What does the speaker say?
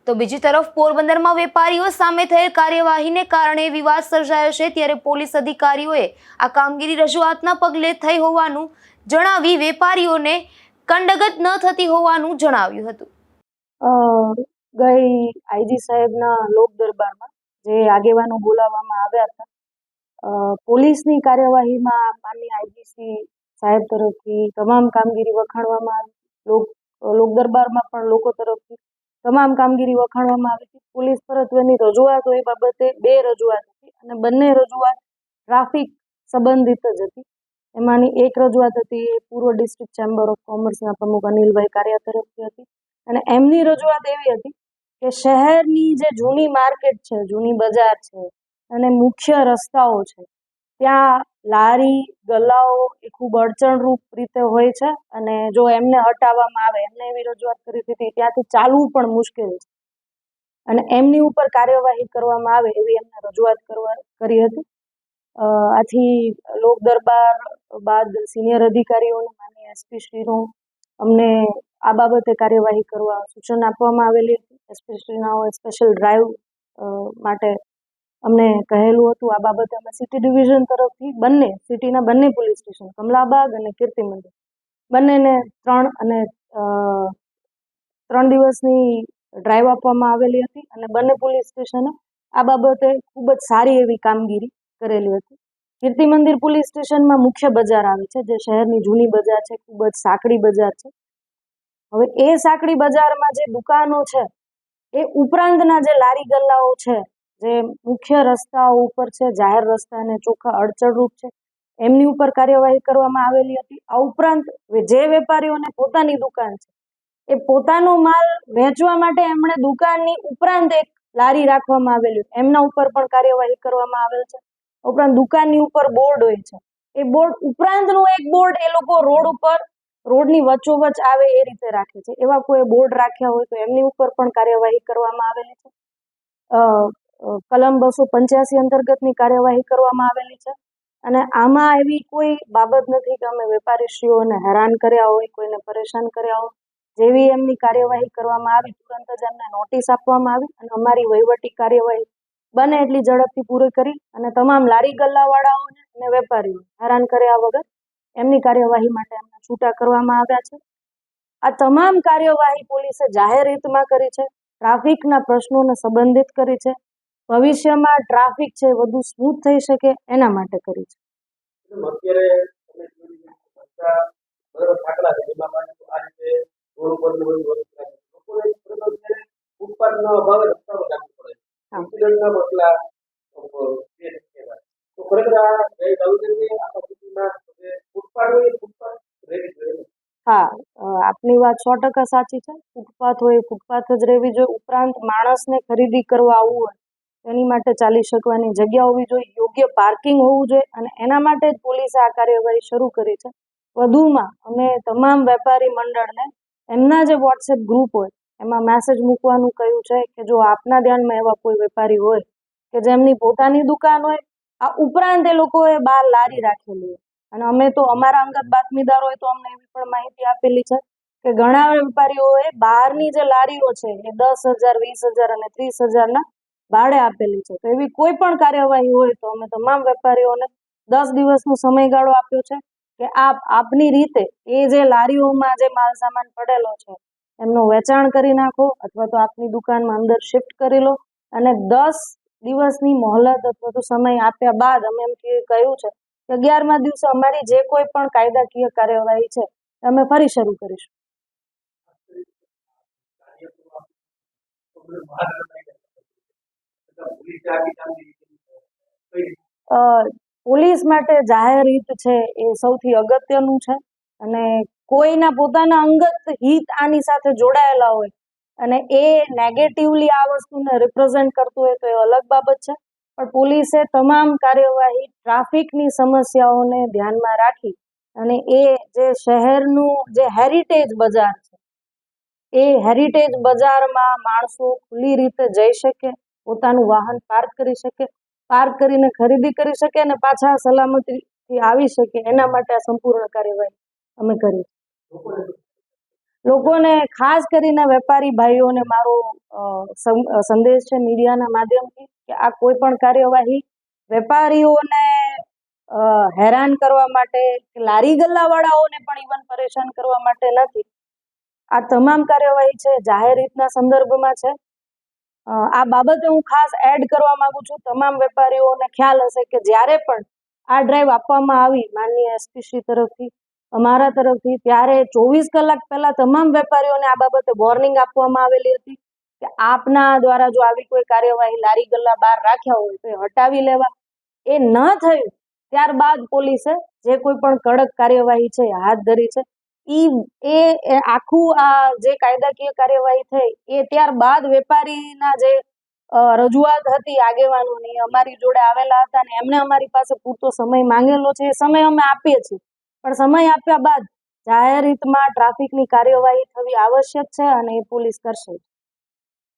તો બીજી તરફ પોરબંદરમાં વેપારીઓ સામે થયેલ કાર્યવાહીને કારણે વિવાદ સર્જાયો છે, ત્યારે પોલીસ અધિકારીઓએ આ કામગીરી રજૂઆતના પગલે થઈ હોવાનું જણાવી વેપારીઓને કંડગત ન થતી હોવાનું જણાવ્યું હતું. ગઈ આઈજી સાહેબના લોક દરબારમાં જે આગેવાનો બોલાવવામાં આવ્યા હતા, પોલીસની કાર્યવાહીમાં માનનીય આઈજીસી સાહેબ તરફથી તમામ કામગીરી વખાણવામાં આવી. લોક દરબારમાં પણ લોકો તરફથી તમામ કામગીરી વખાણવામાં આવી હતી. પોલીસ પરત્વેની રજૂઆતો એ બાબતે 2 રજૂઆત હતી અને બંને રજૂઆત ટ્રાફિક સંબંધિત જ હતી. એમાંની એક રજૂઆત હતી એ પૂર્વ ડિસ્ટ્રિક્ટ ચેમ્બર ઓફ કોમર્સના પ્રમુખ અનિલભાઈ કારિયા તરફથી હતી અને એમની રજૂઆત એવી હતી કે શહેરની જે જૂની માર્કેટ છે, જૂની બજાર છે અને મુખ્ય રસ્તાઓ છે, ત્યાં લારી ગલ્લાઓ એ ખૂબ અડચણરૂપ રીતે હોય છે અને જો એમને હટાવવામાં આવે, એમને એવી રજૂઆત કરી હતી ત્યાંથી ચાલવું પણ મુશ્કેલ છે અને એમની ઉપર કાર્યવાહી કરવામાં આવે એવી એમને રજૂઆત કરી હતી. આથી લોક દરબાર બાદ સિનિયર અધિકારીઓને માનનીય એસપી શ્રીનો અમને આ બાબતે કાર્યવાહી કરવા સૂચન આપવામાં આવેલી હતી. એસપી શ્રીના સ્પેશિયલ ડ્રાઈવ માટે અમને કહેલું હતું. આ બાબતે અમે સિટી ડિવિઝન તરફથી સિટીના બંને પોલીસ સ્ટેશન કમલાબાગ અને કીર્તિ મંદિર બંનેને 3 દિવસની ડ્રાઈવ આપવામાં આવેલી હતી અને બંને પોલીસ સ્ટેશને આ બાબતે ખૂબ જ સારી એવી કામગીરી કરેલી હતી. કીર્તિ મંદિર પોલીસ સ્ટેશનમાં મુખ્ય બજાર આવે છે, જે શહેરની જૂની બજાર છે, ખૂબ જ સાંકડી બજાર છે. હવે એ સાંકડી બજારમાં જે દુકાનો છે એ ઉપરાંતના જે લારી ગલ્લાઓ છે, જે મુખ્ય રસ્તાઓ ઉપર છે, જાહેર રસ્તાને ચોખ્ખા અડચણરૂપ છે, એમની ઉપર કાર્યવાહી કરવામાં આવેલી હતી. આ ઉપરાંત જે વેપારીઓને પોતાની દુકાન છે એ પોતાનો માલ વેચવા માટે એમણે દુકાનની ઉપરાંત એક લારી રાખવામાં આવેલી, એમના ઉપર પણ કાર્યવાહી કરવામાં આવેલ છે. ઉપરાંત દુકાનની ઉપર બોર્ડ હોય છે, એ બોર્ડ ઉપરાંતનું એક બોર્ડ એ લોકો રોડની વચ્ચોવચ્ચ આવે એ રીતે રાખે છે. એવા કોઈ બોર્ડ રાખ્યા હોય તો એમની ઉપર પણ કાર્યવાહી કરવામાં આવેલી છે. કલમ 285 અંતર્ગતની કાર્યવાહી કરવામાં આવેલી છે અને આમાં એવી કોઈ બાબત નથી કે અમે વેપારીશ્રીઓને હેરાન કર્યા હોય, કોઈને પરેશાન કર્યા હોય. જેવી એમની કાર્યવાહી કરવામાં આવી, તુરંત જ એમને નોટિસ આપવામાં આવી અને અમારી વહીવટી કાર્યવાહી બને એટલી ઝડપથી પૂરી કરી અને તમામ લારી ગલ્લાવાળાઓને અને વેપારીઓને હેરાન કર્યા વગર એમની કાર્યવાહી માટે એમને છૂટા કરવામાં આવ્યા છે. આ તમામ કાર્યવાહી પોલીસે જાહેર હિતમાં કરી છે, ટ્રાફિકના પ્રશ્નોને સંબંધિત કરી છે, ભવિષ્યમાં ટ્રાફિક છે વધુ સ્મૂથ થઈ શકે એના માટે કરી છે. હા, આપની વાત 100% સાચી છે. ફૂટપાથ હોય ફૂટપાથ જ રહેવી જોઈએ. ઉપરાંત માણસને ખરીદી કરવા આવવું હોય એની માટે ચાલી શકવાની જગ્યા હોવી જોઈએ, યોગ્ય પાર્કિંગ હોવું જોઈએ અને એના માટે જ પોલીસે આ કાર્યવાહી શરૂ કરી છે. વધુમાં અમે તમામ વેપારી મંડળને એમના જે વોટ્સએપ ગ્રુપ હોય એમાં મેસેજ મૂકવાનું કહ્યું છે કે જો આપના ધ્યાનમાં એવા કોઈ વેપારી હોય કે જેમની પોતાની દુકાન હોય, આ ઉપરાંત એ લોકોએ બહાર લારી રાખેલી હોય અને અમે તો અમારા અંગત બાતમીદાર હોય તો અમને એવી પણ માહિતી આપેલી છે કે ઘણા વેપારીઓએ બહારની જે લારીઓ છે એ 10,000, 20,000 અને 30,000ના ભાડે આપેલી છે. તો એવી કોઈ પણ કાર્યવાહી હોય તો અમે તમામ વેપારીઓને 10 દિવસનો સમયગાળો આપ્યો છે કે આપની રીતે એ જે લારીઓમાં જે માલ સામાન પડેલો છે એમનું વેચાણ કરી નાખો અથવા તો આપની દુકાનમાં અંદર શિફ્ટ કરી લો અને 10 દિવસની મોહલત અથવા તો સમય આપ્યા બાદ અમે એમ કહ્યું છે કે 11મા દિવસે અમારી જે કોઈ પણ કાયદાકીય કાર્યવાહી છે અમે ફરી શરૂ કરીશું. પોલીસ માટે જાહેર હિત છે એ સૌથી અગત્યનું છે અને કોઈના પોતાના અંગત હિત આની સાથે જોડાયેલા હોય અને એ નેગેટિવલી આ વસ્તુને રિપ્રેઝેન્ટ કરતું હોય તો એ અલગ બાબત છે. પણ પોલીસે તમામ કાર્યવાહી ટ્રાફિકની સમસ્યાઓને ધ્યાનમાં રાખી અને એ જે શહેરનું જે હેરિટેજ બજાર છે એ હેરિટેજ બજારમાં માણસો ખુલ્લી રીતે જઈ શકે, પોતાનું વાહન પાર્ક કરી શકે, પાર્ક કરીને ખરીદી કરી શકે અને પાછા સલામતીથી આવી શકે, એના માટે આ સંપૂર્ણ કાર્યવાહી અમે કરી. લોકોને ખાસ કરીને વેપારી ભાઈઓને મારો સંદેશ છે મીડિયાના માધ્યમથી કે આ કોઈ પણ કાર્યવાહી વેપારીઓને હેરાન કરવા માટે, લારી ગલ્લાવાળાઓને પણ ઇવન પરેશાન કરવા માટે નથી. આ તમામ કાર્યવાહી છે જાહેર હિતના સંદર્ભમાં છે. આ બાબતે હું ખાસ એડ કરવા માંગુ છું, તમામ વેપારીઓને ખ્યાલ હશે કે જ્યારે પણ આ ડ્રાઈવ આપવામાં આવી માનનીય એસપી શ્રી તરફથી, અમારા તરફથી, ત્યારે 24 કલાક પહેલા તમામ વેપારીઓને આ બાબતે વોર્નિંગ આપવામાં આવેલી હતી કે આપના દ્વારા જો આવી કોઈ કાર્યવાહી લારી ગલ્લા બહાર રાખ્યા હોય તો એ હટાવી લેવા. એ ન થયું ત્યારબાદ પોલીસે જે કોઈ પણ કડક કાર્યવાહી છે હાથ ધરી છે. એ આખું આ જે કાયદાકીય કાર્યવાહી થઈ એ ત્યારબાદ વેપારીના જે રજૂઆત હતી આગેવાનોની, અમારી જોડે આવેલા હતા ને એમને અમારી પાસે પૂરતો સમય માંગેલો છે. એ સમય અમે આપીએ છીએ, પણ સમય આપ્યા બાદ જાહેર હિતમાં ટ્રાફિકની કાર્યવાહી થવી આવશ્યક છે અને એ પોલીસ કરશે.